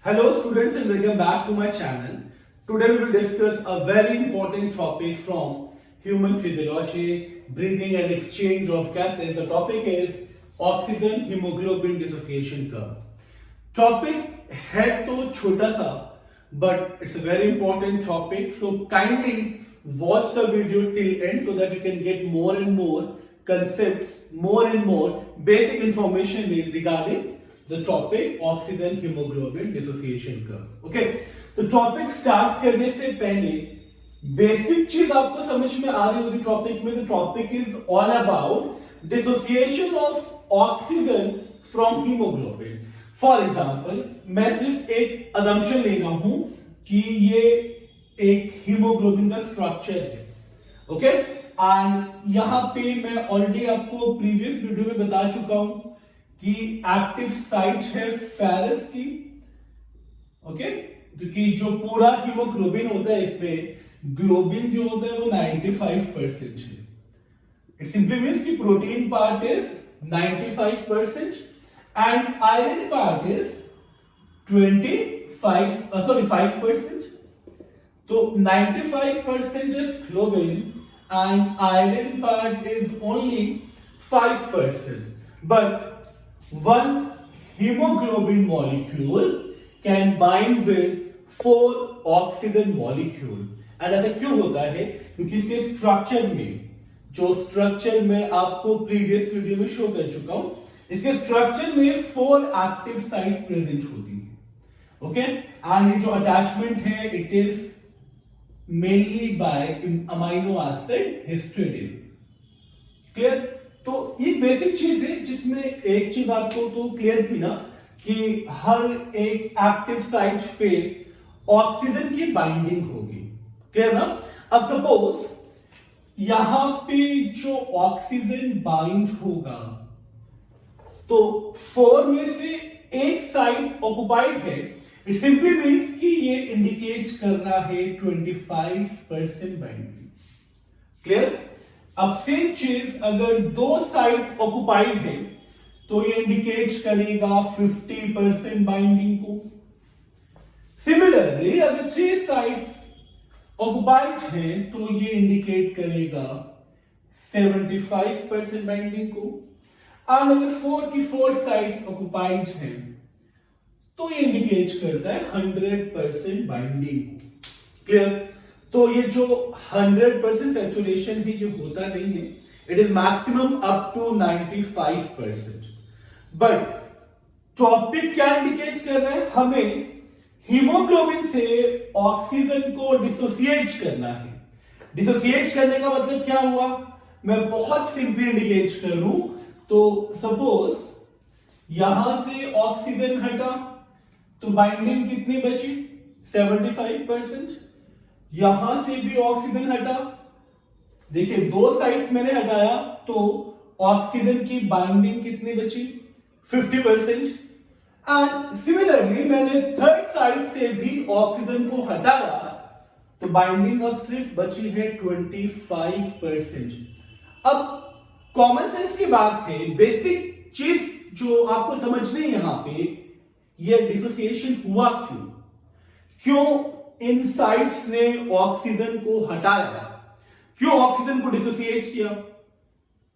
Hello students and welcome back to my channel. Today we will discuss a very important topic from human physiology, breathing and exchange of gases. The topic is oxygen hemoglobin dissociation curve. Topic है तो छोटा सा but it's a very important topic, so kindly watch the video till end so that you can get more and more concepts, more and more basic information regarding the topic oxygen hemoglobin dissociation curve. Okay, तो topic start करने से पहले basic चीज आपको समझ में आ रही होगी टॉपिक में. The topic is all about dissociation of oxygen from haemoglobin. For example मैं सिर्फ एक अजम्पशन ले रहा हूं कि ये एक हीमोग्लोबिन का स्ट्रक्चर है. ओके, एंड यहां पे मैं ऑलरेडी आपको प्रीवियस वीडियो में बता चुका हूं कि एक्टिव साइट है फेरस की. ओके, क्योंकि जो पूरा हीमोग्लोबिन होता है इसमें ग्लोबिन जो होता है वो 95% है. इट सिंपली मींस कि protein part is 95% and iron part is 5%. तो 95% is globin and iron part is only 5%. But one hemoglobin molecule can bind with 4 oxygen molecule. and ऐसा क्यों होता है? क्योंकि इसके स्ट्रक्चर में, जो स्ट्रक्चर में आपको प्रीवियस वीडियो में शो कर चुका हूं, इसके स्ट्रक्चर में 4 एक्टिव साइट्स प्रेजेंट होती है. ओके, एंड ये जो अटैचमेंट है it is mainly by amino acid histidine. Clear? तो ये बेसिक चीज है जिसमें एक चीज आपको तो क्लियर थी ना कि हर एक एक्टिव साइट पे ऑक्सीजन की बाइंडिंग होगी. क्लियर ना? अब सपोज यहां पे जो ऑक्सीजन बाइंड होगा तो 4 में से एक साइट ऑक्युपाइड है. इट सिंपली मींस कि ये इंडिकेट कर रहा है 25% बाइंडिंग. क्लियर? अब सेम चीज अगर 2 साइट ऑक्युपाइड है तो ये इंडिकेट करेगा 50% बाइंडिंग को. सिमिलरली अगर 3 साइट्स ऑक्युपाइड है तो ये इंडिकेट करेगा 75% बाइंडिंग को. और अगर 4 की 4 साइट्स ऑक्युपाइड है तो ये इंडिकेट करता है 100% बाइंडिंग को. क्लियर? तो ये जो 100% सैचुरेशन है ये होता नहीं है. It is maximum up to 95%. But topic क्या इंडिकेट कर रहा है? हमें हीमोग्लोबिन से ऑक्सीजन को डिसोसिएट करना है. डिसोसिएट करने का मतलब क्या हुआ? मैं बहुत सिंपली इंडिकेट करूं तो सपोज यहां से ऑक्सीजन हटा तो बाइंडिंग कितनी बची? 75%. यहां से भी ऑक्सीजन हटा, देखिए 2 साइड्स मैंने हटाया तो ऑक्सीजन की बाइंडिंग कितनी बची? 50%. एंड सिमिलरली मैंने थर्ड साइड से भी ऑक्सीजन को हटाया तो बाइंडिंग अब सिर्फ बची है 25%. अब कॉमन सेंस की बात है, बेसिक चीज जो आपको समझनी है यहां पे, ये डिसोसिएशन हुआ क्यों? क्यों इन साइट्स ने ऑक्सीजन को हटाया? क्यों ऑक्सीजन को डिसोसिएट किया?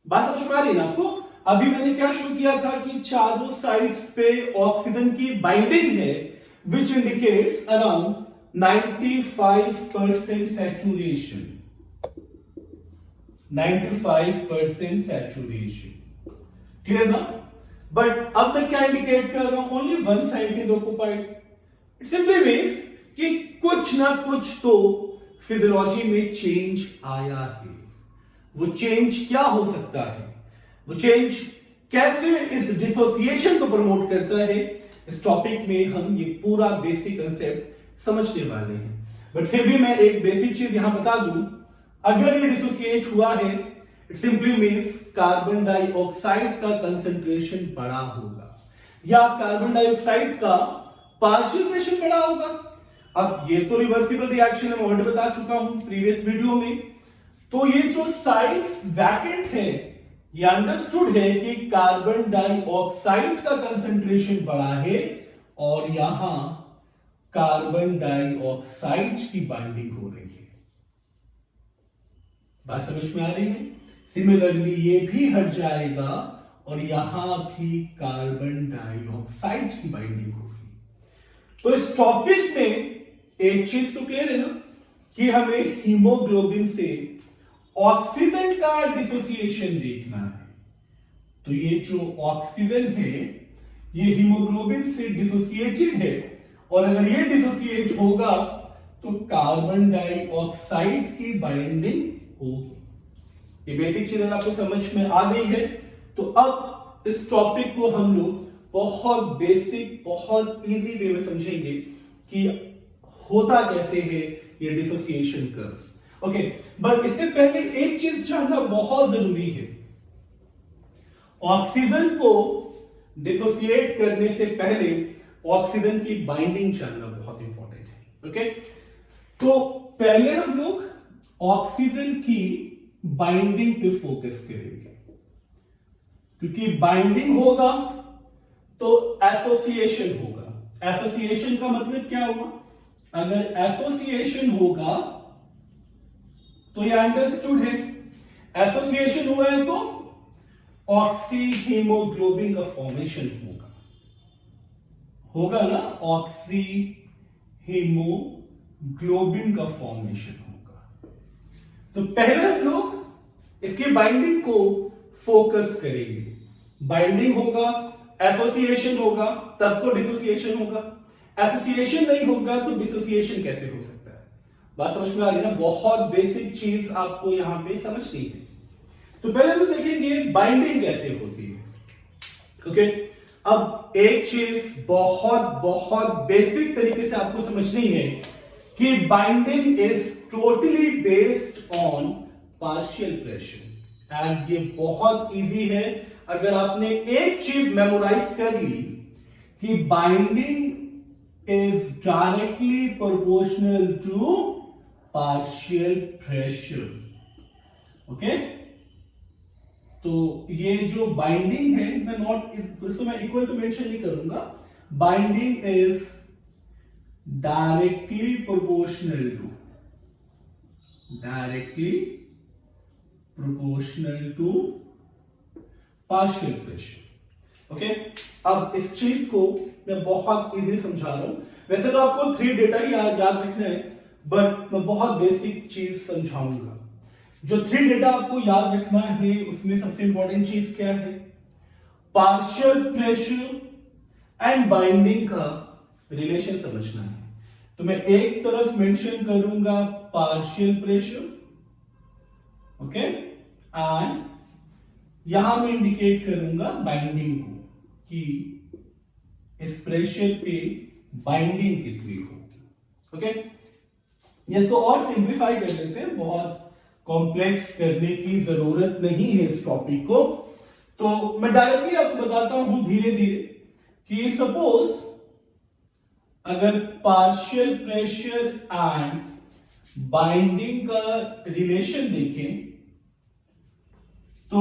बात समझ में आ रही है ना आपको? अभी मैंने क्या शो किया था कि चारों साइड्स पे ऑक्सीजन की बाइंडिंग है which indicates around 95% saturation. 95% saturation. Clear ना? बट अब मैं क्या इंडिकेट कर रहा हूं? Only 1 side is occupied. It simply means कि कुछ ना कुछ तो फिजियोलॉजी में चेंज आया है. वो चेंज क्या हो सकता है? वो चेंज कैसे इस डिसोसिएशन को प्रमोट करता है? इस टॉपिक में हम ये पूरा बेसिक कंसेप्ट समझने वाले हैं. बट फिर भी मैं एक बेसिक चीज यहां बता दूं, अगर ये डिसोसिएट हुआ है it simply means carbon dioxide का कंसंट्रेशन बढ़ा होगा या कार्बन डाइऑक्साइड का पार्शियल प्रेशर बढ़ा होगा. अब ये तो रिवर्सिबल रिएक्शन है, मैं ऑलरेडी बता चुका हूं प्रीवियस वीडियो में. तो ये जो साइट्स वैकेंट है ये अंडरस्टूड है कि कार्बन डाइऑक्साइड का कंसंट्रेशन बढ़ा है और यहां कार्बन डाइऑक्साइड की बाइंडिंग हो रही है। बात समझ में आ रही है? सिमिलरली ये भी हट जाएगा और यहां भी कार्बन डाइऑक्साइड की बाइंडिंग होगी। तो इस टॉपिक में एक चीज तो क्लियर है ना कि हमें हीमोग्लोबिन से ऑक्सीजन का डिसोसिएशन देखना है। तो ये जो ऑक्सीजन है ये हीमोग्लोबिन से डिसोसिएटेड है और अगर ये डिसोसिएट होगा तो कार्बन डाइऑक्साइड की बाइंडिंग होगी। ये बेसिक चीज अगर आपको समझ में आ गई है तो अब इस टॉपिक को हम लोग बहुत बेसिक बहुत इजी वे में समझेंगे कि होता कैसे है ये डिसोसिएशन कर्व। ओके, बट इससे पहले एक चीज जानना बहुत जरूरी है। ऑक्सीजन को डिसोसिएट करने से पहले ऑक्सीजन की बाइंडिंग जानना बहुत इंपॉर्टेंट है। ओके, तो पहले हम लोग ऑक्सीजन की बाइंडिंग पे फोकस करेंगे, क्योंकि बाइंडिंग होगा तो एसोसिएशन होगा। एसोसिएशन का मतलब क्या हुआ? अगर एसोसिएशन होगा तो ये अंडरस्टूड है। एसोसिएशन हुआ है तो ऑक्सी हीमोग्लोबिन का फॉर्मेशन होगा ना, ऑक्सी हीमोग्लोबिन का फॉर्मेशन होगा। तो पहले हम लोग इसकी बाइंडिंग को फोकस करेंगे। बाइंडिंग होगा, एसोसिएशन होगा, तब तो डिसोसिएशन होगा। एसोसिएशन नहीं होगा तो डिसोसिएशन कैसे हो सकता है? बात समझ में आ रही है ना? बहुत बेसिक चीज आपको यहां पे समझनी है। तो पहले हम देखेंगे बाइंडिंग कैसे होती है। ओके, अब एक चीज बहुत बहुत बेसिक तरीके से आपको समझनी है कि binding is totally based on partial pressure. And ये बहुत इजी है। अगर आपने एक चीज मेमोराइज कर ली कि binding is directly proportional to partial pressure. Okay, तो ये जो बाइंडिंग है, मैं नॉट इसको मैं इक्वल टू मेंशन नहीं करूंगा। Binding is directly proportional to partial pressure. Okay, अब इस चीज को मैं बहुत इजीली समझा रहा हूं। वैसे तो आपको 3 डेटा ही याद रखना है, बट मैं बहुत बेसिक चीज समझाऊंगा। जो 3 डेटा आपको याद रखना है उसमें सबसे इंपॉर्टेंट चीज क्या है? पार्शियल प्रेशर एंड बाइंडिंग का रिलेशन समझना है। तो मैं एक तरफ मेंशन करूंगा पार्शियल प्रेशर, ओके, एंड यहां मैं इंडिकेट करूंगा बाइंडिंग को कि इस प्रेशर पे बाइंडिंग कितनी होगी। ओके, इसको और सिंप्लीफाई कर लेते हैं, बहुत कॉम्प्लेक्स करने की जरूरत नहीं है इस टॉपिक को। तो मैं डायरेक्टली आपको बताता हूं धीरे धीरे कि सपोज अगर पार्शियल प्रेशर एंड बाइंडिंग का रिलेशन देखें तो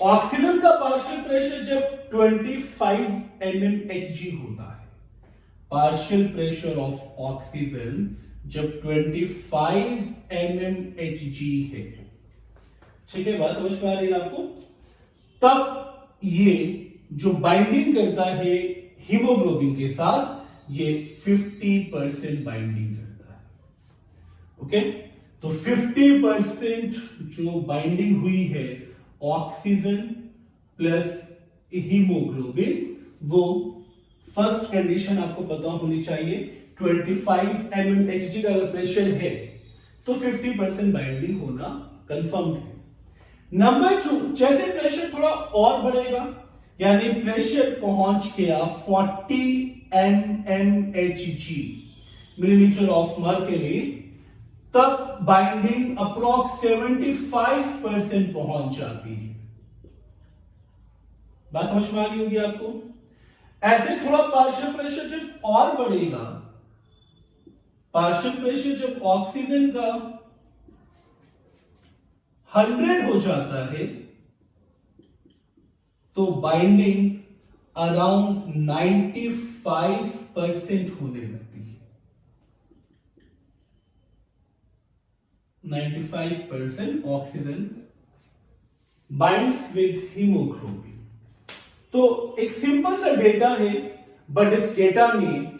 ऑक्सीजन का पार्शियल प्रेशर जब 25 mmHg होता है, पार्शियल प्रेशर ऑफ ऑक्सीजन जब 25 mmHg है, ठीक है, बात समझ में आ रही है आपको? तब ये जो बाइंडिंग करता है हीमोग्लोबिन के साथ, ये 50% बाइंडिंग करता है। ओके, तो 50% जो बाइंडिंग हुई है ऑक्सीजन प्लस हीमोग्लोबिन, वो फर्स्ट कंडीशन आपको पता होनी चाहिए। 25 mmHg का अगर प्रेशर है तो 50% बाइंडिंग होना कंफर्म है। नंबर 2, जैसे प्रेशर थोड़ा और बढ़ेगा, यानी प्रेशर पहुंच गया 40 mmHg मिलीमीटर ऑफ मर्क्यूरी, तब बाइंडिंग अप्रोक्स 75% पहुंच जाती है। बात समझ में आ गई होगी आपको? ऐसे थोड़ा पार्शियल प्रेशर जब और बढ़ेगा, पार्शियल प्रेशर जब ऑक्सीजन का 100 हो जाता है तो बाइंडिंग अराउंड 95% होने लगती है। 95% ऑक्सीजन बाइंड्स विद हीमोग्लोबिन। तो एक सिंपल सा डेटा है, बट इस डेटा में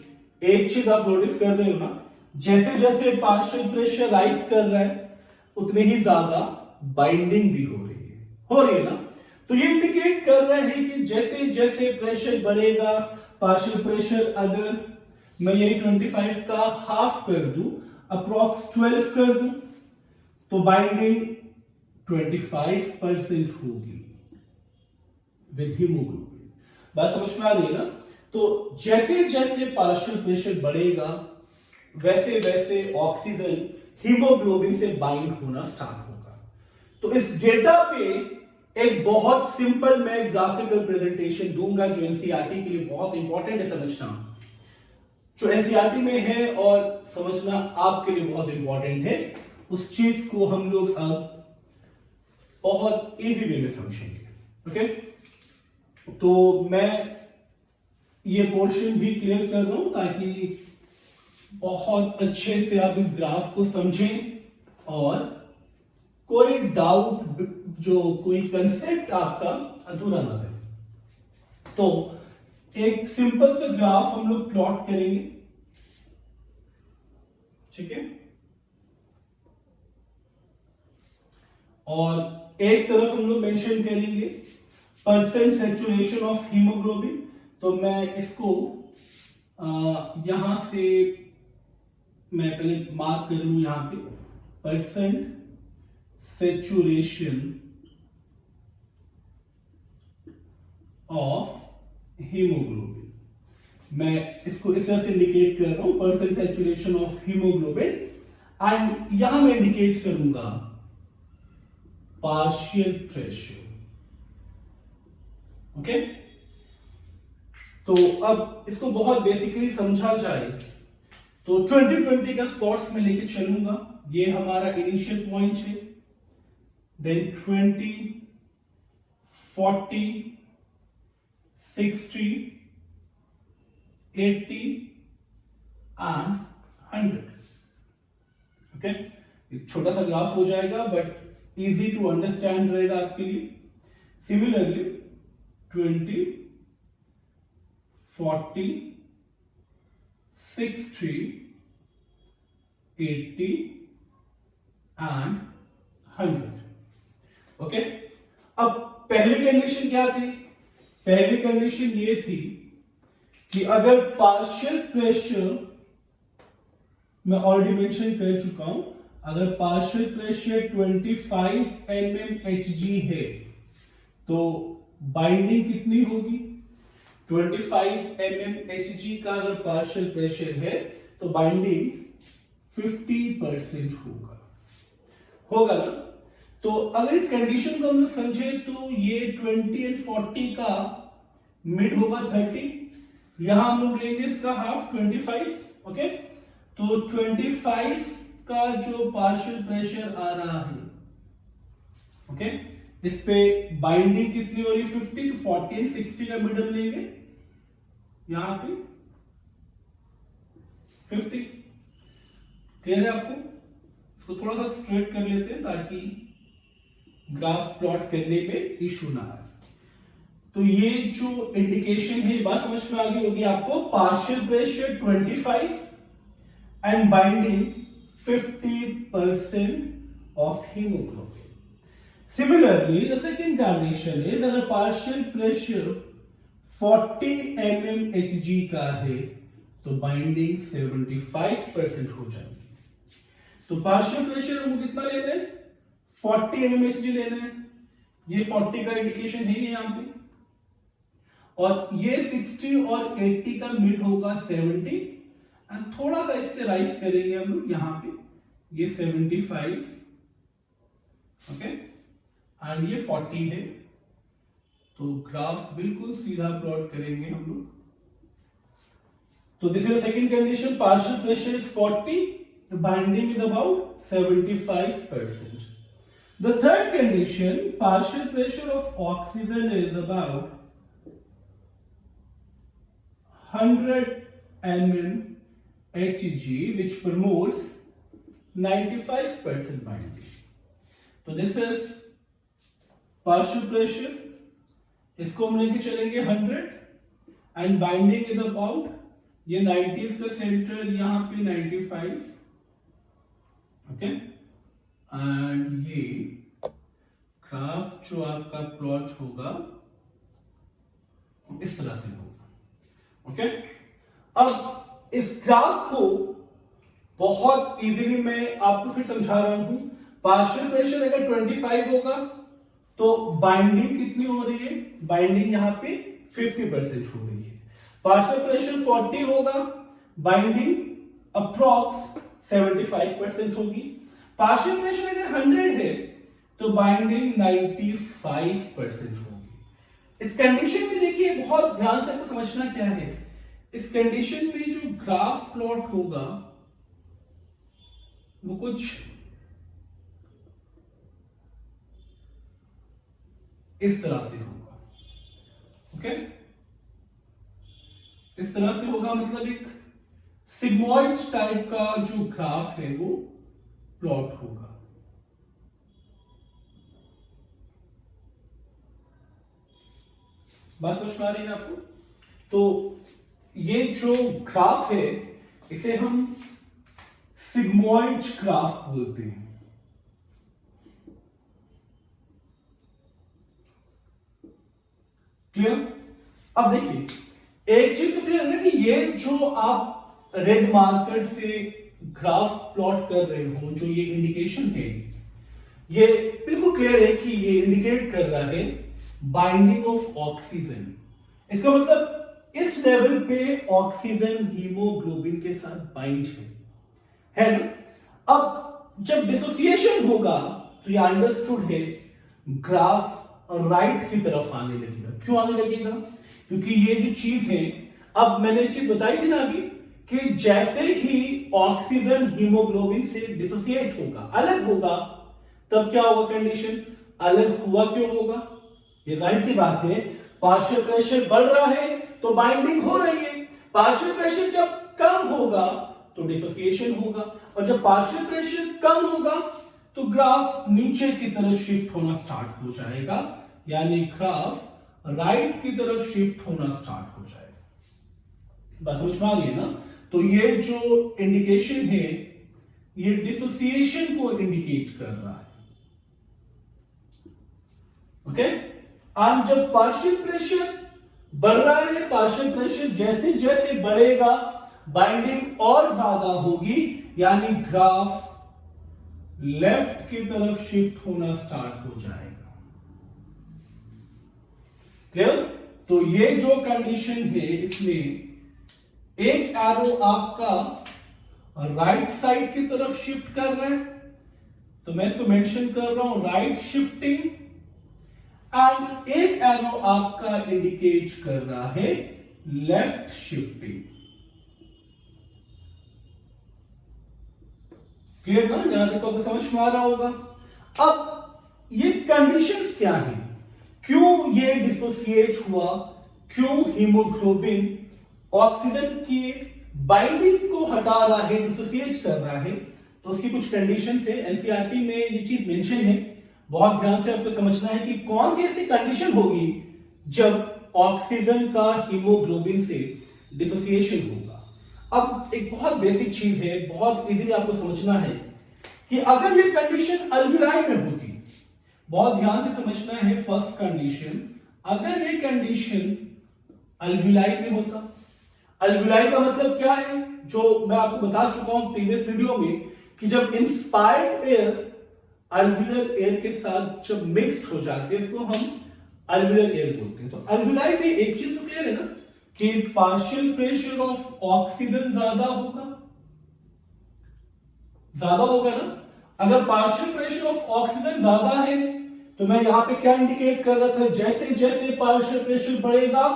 एक चीज आप नोटिस कर रहे हो ना, जैसे जैसे पार्शियल प्रेशर राइज कर रहा है उतने ही ज्यादा बाइंडिंग भी हो रही है ना। तो ये इंडिकेट कर रहा है कि जैसे जैसे प्रेशर बढ़ेगा, पार्शियल प्रेशर अगर मैं यही 25 का हाफ कर दूं, अप्रॉक्स 12 कर दूं, तो बाइंडिंग 25% होगी विद हीमोग्लोबिन। बात समझ में आ रही है ना। तो जैसे जैसे पार्शियल प्रेशर बढ़ेगा वैसे वैसे ऑक्सीजन हीमोग्लोबिन से बाइंड होना स्टार्ट होगा। तो इस डेटा पे एक बहुत सिंपल मैं ग्राफिकल प्रेजेंटेशन दूंगा जो एनसीईआरटी के लिए बहुत इंपॉर्टेंट है समझना, जो एनसीईआरटी में है और समझना आपके लिए बहुत इंपॉर्टेंट है। उस चीज को हम लोग अब बहुत इजी वे में समझेंगे। ओके, तो मैं ये पोर्शन भी क्लियर कर रहा हूं ताकि बहुत अच्छे से आप इस ग्राफ को समझें और कोई डाउट, जो कोई कंसेप्ट आपका अधूरा ना रहे। तो एक सिंपल सा ग्राफ हम लोग प्लॉट करेंगे, ठीक है। और एक तरफ हम लोग मेंशन करेंगे परसेंट सैचुरेशन ऑफ हीमोग्लोबिन। तो मैं इसको यहां से मैं पहले मार्क कर लूं, यहां पे परसेंट सैचुरेशन ऑफ हीमोग्लोबिन, मैं इसको इस तरह से इंडिकेट कर रहा हूं, percent saturation of haemoglobin. And यहां मैं इंडिकेट करूंगा पार्शियल प्रेशर। ओके, तो अब इसको बहुत बेसिकली समझा जाए तो 2020 का स्पॉट्स में लेके चलूंगा। ये हमारा इनिशियल पॉइंट है, देन 20, 40, 60, 80 एंड 100। ओके, एक छोटा सा ग्राफ हो जाएगा बट इजी टू अंडरस्टैंड रहेगा आपके लिए। Similarly 20, 40, 60, 80 and 100। ओके, अब पहली कंडीशन क्या थी? पहली कंडीशन ये थी कि अगर पार्शियल प्रेशर, मैं ऑलरेडी मेंशन कर चुका हूं, अगर पार्शियल प्रेशर 25 mmHg है तो बाइंडिंग कितनी होगी? 25 mmHg का अगर पार्शियल प्रेशर है तो बाइंडिंग 50% होगा ना। तो अगर इस कंडीशन को हम लोग समझे तो ये 20 एंड 40 का मिड होगा 30, यहां हम लोग लेंगे इसका हाफ 25। ओके, तो 25 का जो पार्शियल प्रेशर आ रहा है, ओके, इस पे बाइंडिंग कितनी हो रही है 50, तो 40 एंड 60 का मिडल लेंगे, यहां पे 50। क्लियर है आपको? इसको थोड़ा सा स्ट्रेट कर लेते हैं ताकि ग्राफ प्लॉट करने में इशू ना आए। तो ये जो इंडिकेशन है बात समझ में आ गई होगी आपको। Partial pressure 25 and binding 50% of haemoglobin. Similarly the second condition is अगर पार्शियल प्रेशर 40 mmHg का है तो बाइंडिंग 75% हो जाएगी। तो पार्शियल प्रेशर हमको कितना लेना है? 40 mmHg लेना है। ये 40 का इंडिकेशन है यहां पे, और ये 60 और 80 का मिड होगा 70 एंड थोड़ा सा इससे राइज करेंगे हम लोग, यहां पे ये 75, ओके, एंड ये 40 है। तो ग्राफ बिल्कुल सीधा प्लॉट करेंगे हम लोग। तो this is the second condition, partial pressure is 40, binding is about 75%. The third condition, partial pressure of oxygen is about 100 mmHg, which promotes 95% binding. तो दिस इज पार्शियल प्रेशर, इसको हम लेके चलेंगे 100 एंड बाइंडिंग इज अबाउट, ये 90 का centre, यहां पे 95, okay. And ये ग्राफ जो आपका प्लॉट होगा इस तरह से होगा, ओके। अब इस ग्राफ को बहुत इजीली मैं आपको फिर समझा रहा हूं। पार्शियल प्रेशर अगर 25 होगा तो बाइंडिंग कितनी हो रही है, बाइंडिंग यहां पे 50% हो रही है। पार्शियल प्रेशर 40 होगा, बाइंडिंग अप्रॉक्स 75% होगी। पार्शियल प्रेशर अगर 100 है तो बाइंडिंग 95% होगी। इस कंडीशन में देखिए, बहुत ध्यान से आपको समझना क्या है, इस कंडीशन में जो ग्राफ प्लॉट होगा वो कुछ इस तरह से होगा, ओके। इस तरह से होगा, मतलब एक सिग्मॉइड टाइप का जो ग्राफ है वो प्लॉट होगा। बात समझ में आ रही है आपको? तो ये जो ग्राफ है इसे हम सिग्मॉइड ग्राफ बोलते हैं। क्लियर? अब देखिए, एक चीज तो क्लियर है कि ये जो आप रेड मार्कर से ग्राफ प्लॉट कर रहे हो, जो ये इंडिकेशन है, ये बिल्कुल क्लियर है कि ये इंडिकेट कर रहा है बाइंडिंग ऑफ ऑक्सीजन। इसका मतलब इस लेवल पे ऑक्सीजन हीमोग्लोबिन के साथ बाइंड है ना। अब जब डिसोसिएशन होगा तो ये अंडरस्टूड है, ग्राफ राइट की तरफ आने लगेगा। क्यों आने लगेगा? क्योंकि ये जो चीज है, अब मैंने चीज बताई थी ना अभी कि जैसे ही ऑक्सीजन हीमोग्लोबिन से डिसोसिएट होगा, अलग होगा, तब क्या होगा कंडीशन? अलग हुआ क्यों होगा? ये जाहिर सी बात है, पार्शियल प्रेशर बढ़ रहा है तो बाइंडिंग हो रही है। पार्शियल प्रेशर जब कम होगा तो डिसोसिएशन होगा, और जब पार्शियल प्रेशर कम होगा तो ग्राफ नीचे की तरफ शिफ्ट होना स्टार्ट हो जाएगा, यानी ग्राफ राइट की तरफ शिफ्ट होना स्टार्ट हो जाएगा। बात समझ में आ रही है ना? तो ये जो इंडिकेशन है ये डिसोसिएशन को इंडिकेट कर रहा है, ओके। और जब पार्शियल प्रेशर बढ़ रहा है, पार्शियल प्रेशर जैसे जैसे बढ़ेगा बाइंडिंग और ज्यादा होगी, यानी ग्राफ लेफ्ट की तरफ शिफ्ट होना स्टार्ट हो जाएगा। क्लियर? तो ये जो कंडीशन है इसमें एक एरो आपका राइट साइड की तरफ शिफ्ट कर रहा है, तो मैं इसको मेंशन कर रहा हूं राइट शिफ्टिंग, एंड एक एरो आपका इंडिकेट कर रहा है लेफ्ट शिफ्टिंग। क्लियर ना? यहां तक आपको समझ में आ रहा होगा। अब ये कंडीशंस क्या है, क्यों ये डिसोसिएट हुआ, क्यों हीमोग्लोबिन ऑक्सीजन की बाइंडिंग को हटा रहा है, डिसोसिएट कर रहा है, तो उसकी कुछ कंडीशंस है। एनसीईआरटी में ये चीज मेंशन है, बहुत ध्यान से आपको समझना है कि कौन सी ऐसी कंडीशन होगी जब ऑक्सीजन का हीमोग्लोबिन से डिसोसिएशन होगा। अब एक बहुत बेसिक चीज है, बहुत इजीली आपको समझना है कि अगर ये कंडीशन अल्विलाई में होती, बहुत ध्यान से समझना है फर्स्ट कंडीशन, अगर ये कंडीशन अल्विलाई में होता, अल्विलाई का मतलब क्या है, जो मैं आपको बता चुका हूं प्रीवियस वीडियो में कि जब इंस्पायर्ड एयर अल्विलर एयर के साथ जब मिक्स्ड हो जाते हैं इसको हम अल्विलर एयर बोलते हैं। तो अल्विलाई में एक चीज तो क्लियर है ना कि पार्शियल प्रेशर ऑफ ऑक्सीजन ज्यादा होगा ना। अगर पार्शियल प्रेशर ऑफ ऑक्सीजन ज्यादा है तो मैं यहां पे क्या इंडिकेट कर रहा था, जैसे जैसे पार्शियल प्रेशर बढ़ेगा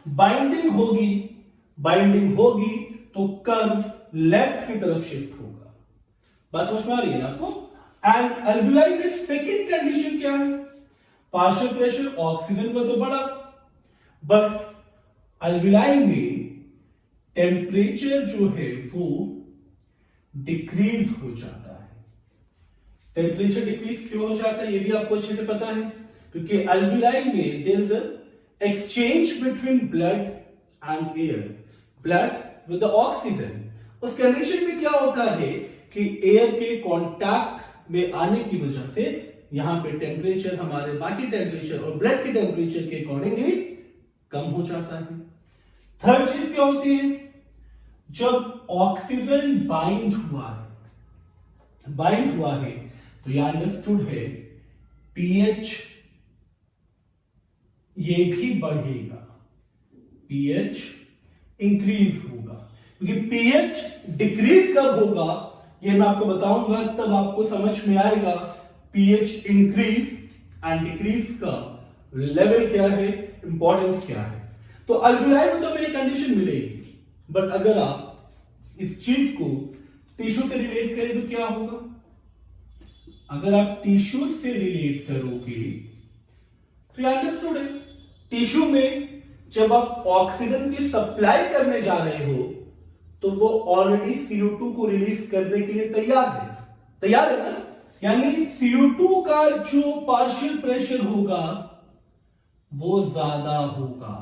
बाइंडिंग होगी तो कर्व लेफ्ट की तरफ शिफ्ट होगा। बात समझ में आ रही है ना आपको? एंड अल्विलाई में सेकंड कंडीशन क्या है, पार्शियल प्रेशर ऑक्सीजन का तो बढ़ा, बट अल्विलाई में टेम्परेचर जो है वो डिक्रीज हो जाता है। टेम्परेचर डिक्रीज क्यों हो जाता है ये भी आपको अच्छे से पता है, क्योंकि अल्विलाई में there is a exchange between blood and air, blood with the oxygen. उस कंडीशन में क्या होता है कि एयर के कांटेक्ट में आने की वजह से यहां पे टेम्परेचर हमारे बाकी टेम्परेचर और ब्लड के टेम्परेचर के अकॉर्डिंगली कम हो जाता है। थर्ड चीज क्या होती है, जब ऑक्सीजन बाइंड हुआ है तो यह अंडरस्टूड है पीएच ये भी बढ़ेगा, पीएच इंक्रीज होगा। क्योंकि पीएच डिक्रीज कब होगा ये मैं आपको बताऊंगा, तब आपको समझ में आएगा पीएच इंक्रीज एंड डिक्रीज का लेवल क्या है, इंपॉर्टेंस क्या है। तो अल्विलाई में तो हमें कंडीशन मिलेगी, बट अगर आप इस चीज को टिश्यू से रिलेट करें तो क्या होगा, अगर आप टिश्यू से रिलेट करोगे तो ये अंडरस्टूड है, टिश्यू में जब आप ऑक्सीजन की सप्लाई करने जा रहे हो तो वो ऑलरेडी CO2 को रिलीज करने के लिए तैयार है ना, यानी CO2 का जो पार्शियल प्रेशर होगा वो ज्यादा होगा,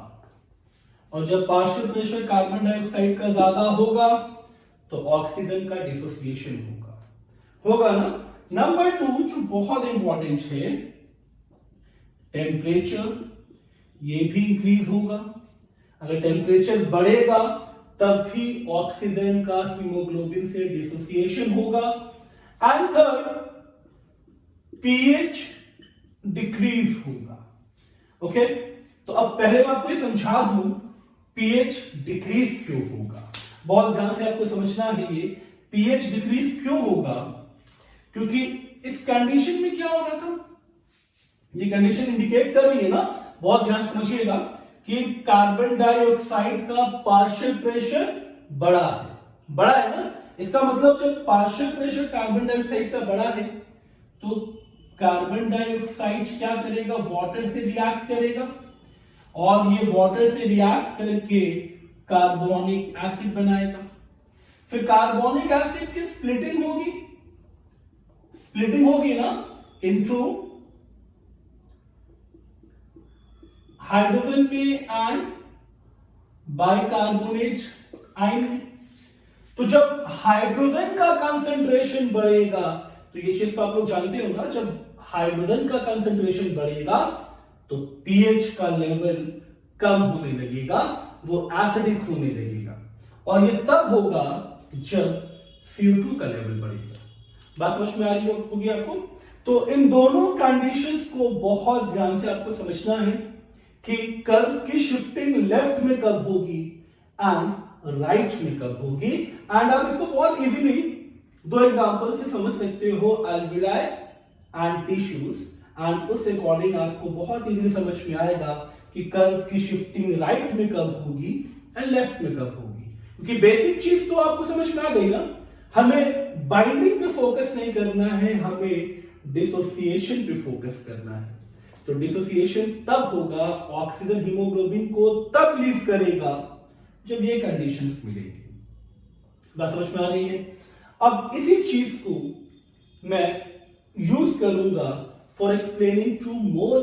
और जब पार्शियल प्रेशर कार्बन डाइऑक्साइड का ज्यादा होगा तो ऑक्सीजन का डिसोसिएशन होगा ना। नंबर 2 जो बहुत इंपॉर्टेंट है, टेम्परेचर ये भी इंक्रीज होगा। अगर टेम्परेचर बढ़ेगा तब भी ऑक्सीजन का हीमोग्लोबिन से डिसोसिएशन होगा। एंड थर्ड, पीएच डिक्रीज होगा। ओके, तो अब पहले मैं आपको ये समझा दूं पीएच डिक्रीज क्यों होगा, बहुत ध्यान से आपको समझना है ये पीएच डिक्रीज क्यों होगा, क्योंकि इस कंडीशन में क्या हो रहा था, ये कंडीशन इंडिकेट कर रही है ना, बहुत ध्यान समझिएगा कि कार्बन डाइऑक्साइड का पार्शियल प्रेशर बड़ा है ना, इसका मतलब जब पार्शियल प्रेशर कार्बन डाइऑक्साइड का बड़ा है तो कार्बन डाइऑक्साइड क्या करेगा, वाटर से रिएक्ट करेगा, और ये वाटर से रिएक्ट करके कार्बोनिक एसिड बनाएगा। फिर कार्बोनिक एसिड की स्प्लिटिंग होगी ना इनटू हाइड्रोजन में एंड बाइकार्बोनेट आयन। तो जब हाइड्रोजन का कंसंट्रेशन बढ़ेगा, तो ये चीज तो आप लोग जानते हो ना, जब हाइड्रोजन का कंसंट्रेशन बढ़ेगा तो पीएच का लेवल कम होने लगेगा, वो एसिडिक होने लगेगा, और ये तब होगा जब CO2 का लेवल बढ़ेगा। बात समझ में आ रही होगी आपको। तो इन दोनों कंडीशंस को बहुत ध्यान से आपको समझना है कि कर्व की शिफ्टिंग लेफ्ट में कब होगी एंड राइट में कब होगी, एंड आप इसको बहुत इजीली दो एग्जांपल से समझ सकते हो, अल्विलाई एंड टिश्यूज, एंड उस अकॉर्डिंग आपको बहुत इजीली समझ में आएगा कि कर्व की शिफ्टिंग राइट में कब होगी एंड लेफ्ट में कब होगी। क्योंकि बेसिक चीज तो आपको समझ में आ गई ना, हमें बाइंडिंग पे फोकस नहीं करना है, हमें डिसोसिएशन पे फोकस करना है। तो डिसोसिएशन तब होगा, ऑक्सीजन हीमोग्लोबिन को तब लीव करेगा जब ये कंडीशंस मिलेंगी। बात समझ में आ रही है। अब इसी चीज को मैं यूज करूंगा for explaining two more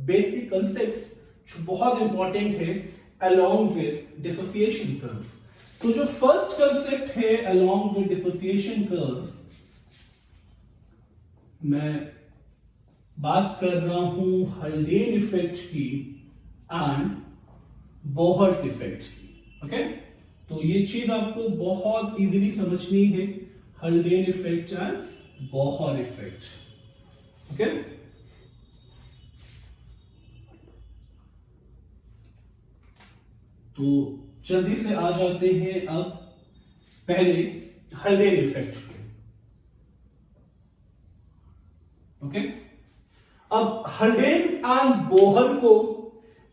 basic concepts जो बहुत इंपॉर्टेंट है अलोंग विद डिसोसिएशन कर्व। तो जो फर्स्ट कंसेप्ट है अलोंग विद डिसोसिएशन कर्व, मैं बात कर रहा हूं हल्डेन इफेक्ट की एंड बोहर्स इफेक्ट की। ओके, तो ये चीज आपको बहुत इजीली समझनी है, Haldane effect and Bohr effect. Okay, तो जल्दी से आ जाते हैं अब पहले हल्डेन इफेक्ट पे। ओके, अब हल्डेन एंड बोहर को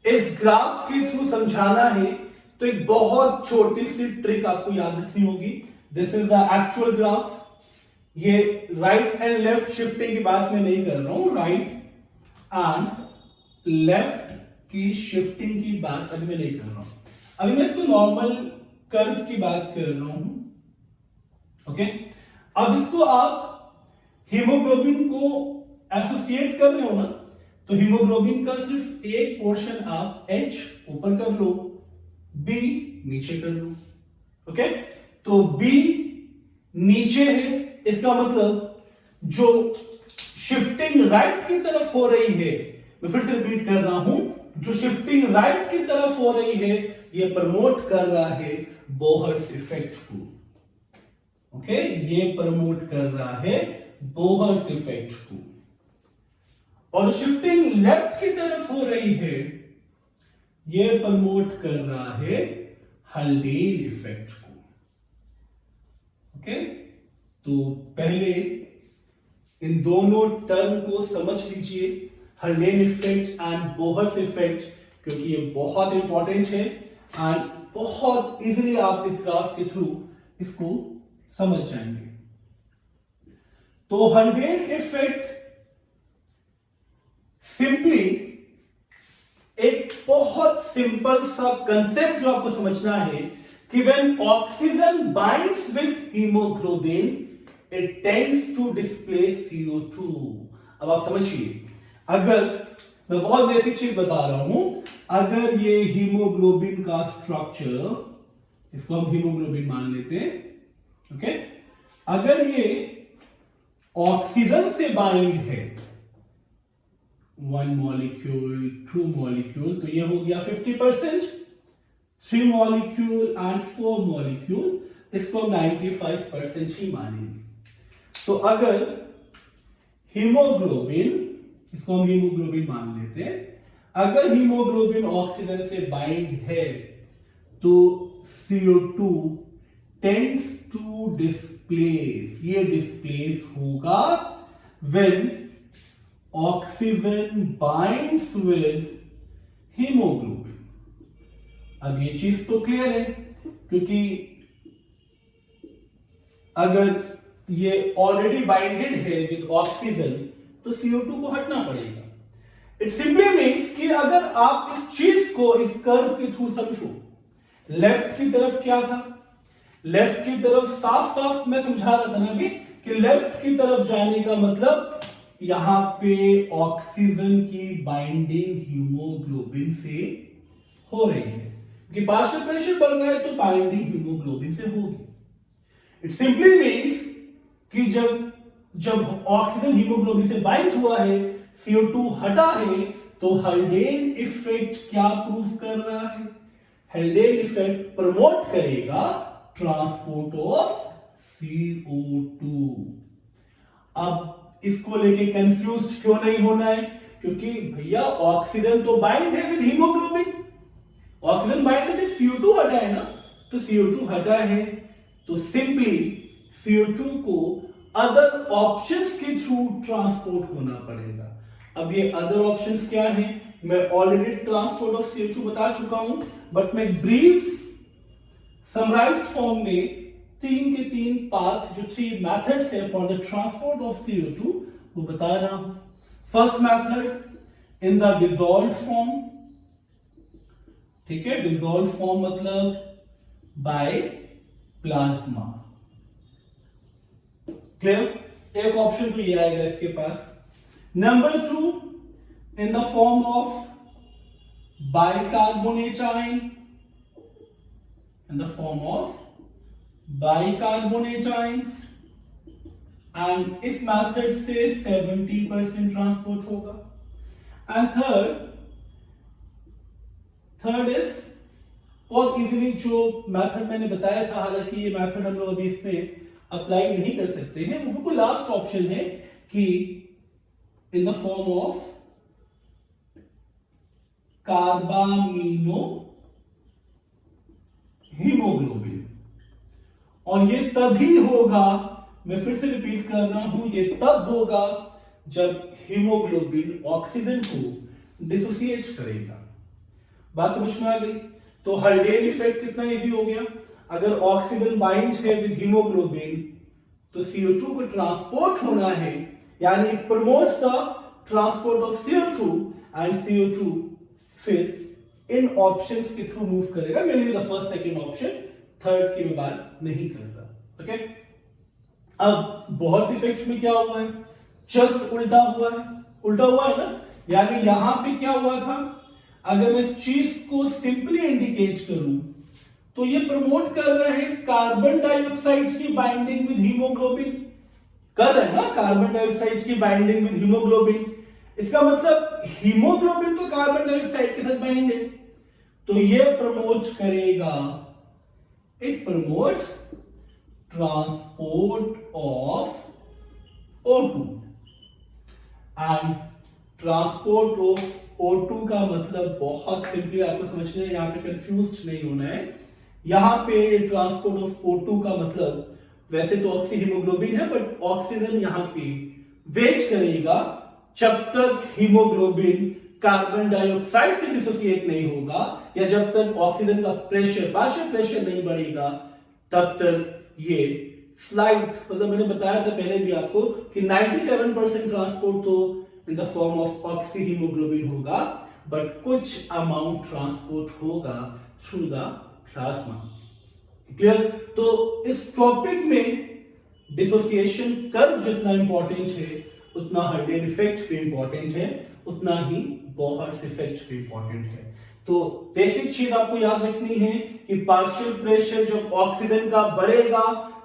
इस ग्राफ के थ्रू समझाना है तो एक बहुत छोटी सी ट्रिक आपको याद रखनी होगी। This is the actual graph. ये राइट एंड लेफ्ट शिफ्टिंग की बात मैं नहीं कर रहा हूं, राइट एंड लेफ्ट की शिफ्टिंग की बात अभी मैं नहीं कर रहा हूं। अभी मैं इसको नॉर्मल कर्व की बात कर रहा हूं। ओके, अब इसको आप हीमोग्लोबिन को एसोसिएट कर रहे हो ना, तो हीमोग्लोबिन का सिर्फ एक पोर्शन आप H ऊपर कर लो, B नीचे कर लो। ओके, तो B नीचे है, इसका मतलब जो शिफ्टिंग राइट की तरफ हो रही है, मैं फिर से रिपीट कर रहा हूं, जो शिफ्टिंग राइट की तरफ हो रही है ये प्रमोट कर रहा है बोहर्स इफेक्ट को। ओके, ये प्रमोट कर रहा है बोहर्स इफेक्ट को। और शिफ्टिंग लेफ्ट की तरफ हो रही है ये प्रमोट कर रहा है हल्डेन इफेक्ट को। ओके, तो पहले इन दोनों टर्म को समझ लीजिए, हल्डेन इफेक्ट एंड बोहर्स इफेक्ट, क्योंकि ये बहुत इंपॉर्टेंट है एंड बहुत इजीली आप इस ग्राफ के थ्रू इसको समझ जाएंगे। तो हल्डेन इफेक्ट सिंपली एक बहुत सिंपल सा कंसेप्ट जो आपको समझना है कि when oxygen binds with haemoglobin it tends to displace CO2। अब आप समझिए, अगर मैं बहुत बेसिक चीज बता रहा हूं, अगर ये हीमोग्लोबिन का स्ट्रक्चर, इसको हम हीमोग्लोबिन मान लेते हैं, ओके, अगर ये ऑक्सीजन से बाइंड है 1 मॉलिक्यूल 2 मॉलिक्यूल, तो ये हो गया 50%, 3 मॉलिक्यूल एंड 4 मॉलिक्यूल, इसको 95% ही मानेंगे। तो अगर हीमोग्लोबिन, इसको हम हीमोग्लोबिन मान लेते हैं, अगर हीमोग्लोबिन ऑक्सीजन से बाइंड है तो CO2 टेंड्स टू डिस्प्लेस, ये डिस्प्लेस होगा when oxygen binds with haemoglobin. अब ये चीज तो क्लियर है, क्योंकि अगर ये ऑलरेडी बाइंडेड है विद ऑक्सीजन तो CO2 को हटना पड़ेगा। इट सिंपली मीन्स कि अगर आप इस चीज को इस कर्व के थ्रू समझो, लेफ्ट की तरफ क्या था, लेफ्ट की तरफ साफ साफ मैं समझा रहा था ना अभी कि लेफ्ट की तरफ जाने का मतलब यहां पे ऑक्सीजन की बाइंडिंग हीमोग्लोबिन से हो रही है, क्योंकि पार्शियल प्रेशर बढ़ रहा है तो बाइंडिंग हीमोग्लोबिन से होगी। इट सिंपली मीन्स कि जब ऑक्सीजन हीमोग्लोबिन से बाइंड हुआ है, CO2 हटा है, तो हल्डेन इफेक्ट क्या प्रूव कर रहा है? हल्डेन इफेक्ट प्रमोट करेगा ट्रांसपोर्ट ऑफ CO2। अब इसको लेके कंफ्यूज क्यों नहीं होना है, क्योंकि भैया ऑक्सीजन तो बाइंड है विद हीमोग्लोबिन, ऑक्सीजन बाइंड से CO2 हटा है ना, तो CO2 हटा है तो सिंपली CO2 को अदर ऑप्शंस के थ्रू ट्रांसपोर्ट होना पड़ेगा। अब ये अदर ऑप्शंस क्या हैं? मैं ऑलरेडी ट्रांसपोर्ट ऑफ CO2 बता चुका हूं, बट मैं ब्रीफ समराइज्ड फॉर्म में 3 के 3 पाथ, जो 3 मेथड्स हैं for the transport of CO2 वो बता रहा हूं। First method in the dissolved form, ठीक है, डिसॉल्व्ड फॉर्म मतलब बाय प्लाज्मा। क्लियर? एक ऑप्शन तो ये आएगा इसके पास। Number 2 in the form of bicarbonate ion, in the form of bicarbonate ions, and इस मेथड से 70% ट्रांसपोर्ट होगा। एंड थर्ड इज बहुत इजीली जो मेथड मैंने बताया था, हालांकि ये मेथड हम लोग अभी इसमें अप्लाई नहीं कर सकते हैं, वो बिल्कुल लास्ट ऑप्शन है कि इन the form of carbamino haemoglobin. और ये तभी होगा, मैं फिर से रिपीट कर रहा हूं, ये तब होगा जब हीमोग्लोबिन ऑक्सीजन को डिसोसिएट करेगा। बात समझ में आ गई? तो हल्डेन इफेक्ट कितना इजी हो गया, अगर ऑक्सीजन बाइंड है विद हीमोग्लोबिन तो CO2 को ट्रांसपोर्ट होना है, यानी it promotes the transport of CO2 and CO2 फिर इन ऑप्शंस के थ्रू मूव करेगा, mainly the first second option, third की मैं बात नहीं कर रहा। ओके, अब बोहर्स इफेक्ट में क्या हुआ है, जस्ट उल्टा हुआ है ना। यानी यहां पे क्या हुआ था, अगर मैं इस चीज को सिंपली इंडिकेट करूं तो ये प्रमोट कर रहे हैं कार्बन डाइऑक्साइड की बाइंडिंग विद हीमोग्लोबिन, कर रहे हैं ना कार्बन डाइऑक्साइड की बाइंडिंग विद हीमोग्लोबिन। इसका मतलब हीमोग्लोबिन तो कार्बन डाइऑक्साइड के साथ बाइंड है, तो ये प्रमोट करेगा, it promotes transport of O2 and transport of O2 का मतलब बहुत सिंपली आपको समझना है, यहां पे कंफ्यूज नहीं होना है। यहां पे ट्रांसपोर्ट ऑफ O2 का मतलब वैसे तो ऑक्सी हीमोग्लोबिन है, बट ऑक्सीजन यहां पे वेट करेगा जब तक हीमोग्लोबिन कार्बन डाइऑक्साइड से डिसोसिएट नहीं होगा, या जब तक ऑक्सीजन का प्रेशर, पार्शियल प्रेशर नहीं बढ़ेगा, तब तक ये स्लाइड, मतलब मैंने बताया था पहले भी आपको कि 97% ट्रांसपोर्ट तो इन the form of oxy haemoglobin होगा, बट कुछ अमाउंट ट्रांसपोर्ट होगा थ्रू द प्लाज्मा। क्लियर? तो इस टॉपिक में डिसोसिएशन कर्व जितना इंपॉर्टेंट है, उतना हल्डेन इफेक्ट भी इंपॉर्टेंट है, उतना ही बोहर्स इफेक्ट भी इंपॉर्टेंट है। तो बेसिक चीज आपको याद रखनी है कि पार्शियल प्रेशर जब ऑक्सीजन का बढ़ेगा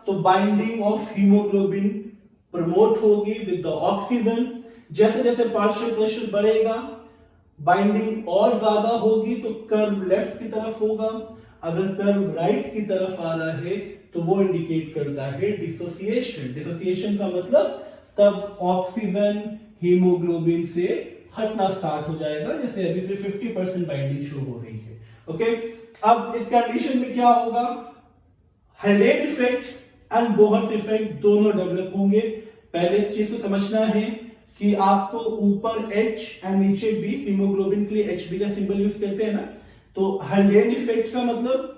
तो बाइंडिंग ऑफ हीमोग्लोबिन प्रमोट होगी विद द ऑक्सीजन। जैसे जैसे पार्शियल प्रेशर बढ़ेगा बाइंडिंग और ज्यादा होगी, तो कर्व लेफ्ट की तरफ होगा। अगर कर्व राइट की तरफ आ रहा है तो वो इंडिकेट करता है डिसोसिएशन। डिसोसिएशन का मतलब तब ऑक्सीजन हीमोग्लोबिन से हटना स्टार्ट हो जाएगा, जैसे अभी से 50% बाइंडिंग शुरू हो रही है। ओके, अब इस कंडीशन में क्या होगा, हल्डेन इफेक्ट एंड बोहर्स इफेक्ट दोनों डेवलप होंगे। पहले इस चीज को समझना है कि आपको ऊपर H एंड नीचे B, हीमोग्लोबिन के लिए HB का सिंबल यूज करते हैं ना, तो हल्डेन इफेक्ट का मतलब,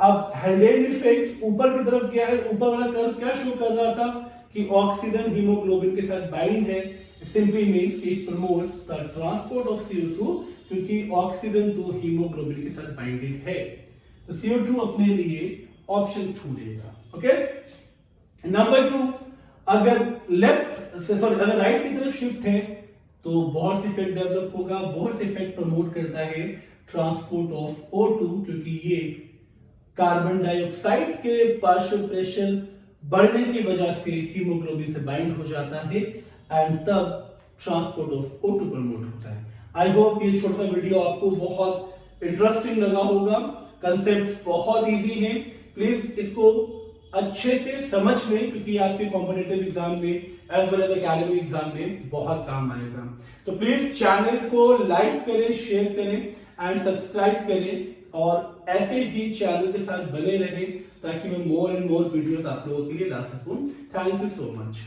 अब हल्डेन इफेक्ट ऊपर की तरफ गया है, ऊपर वाला कर्व क्या शो कर रहा था कि ऑक्सीजन हीमोग्लोबिन के साथ बाइंड है। It simply means it promotes the transport of CO2, क्योंकि ऑक्सीजन तो हीमोग्लोबिन के साथ बाइंडेड है, तो CO2 अपने लिए ऑप्शन ढूंढेगा। ओके, नंबर 2, अगर अगर राइट की तरफ शिफ्ट है तो बोहर्स इफेक्ट डेवलप होगा। बोहर्स इफेक्ट प्रमोट करता है ट्रांसपोर्ट ऑफ O2, क्योंकि ये कार्बन डाइऑक्साइड के पार्शियल प्रेशर बढ़ने की वजह से हीमोग्लोबिन से बाइंड हो जाता है एंड तब ट्रांसपोर्ट ऑफ O2 प्रमोट होता है। आई होप ये छोटा सा वीडियो आपको बहुत इंटरेस्टिंग लगा होगा। कंसेप्ट्स बहुत इजी हैं, प्लीज इसको अच्छे से समझ लें, क्योंकि आपके कॉम्पिटिटिव एग्जाम में as well as academic exam में बहुत काम आएगा। तो प्लीज चैनल को लाइक करें, शेयर करें एंड सब्सक्राइब करें, और ऐसे ही चैनल के साथ बने रहें ताकि मैं मोर एंड मोर वीडियोस आप लोगों के लिए ला सकूं। Thank you so much.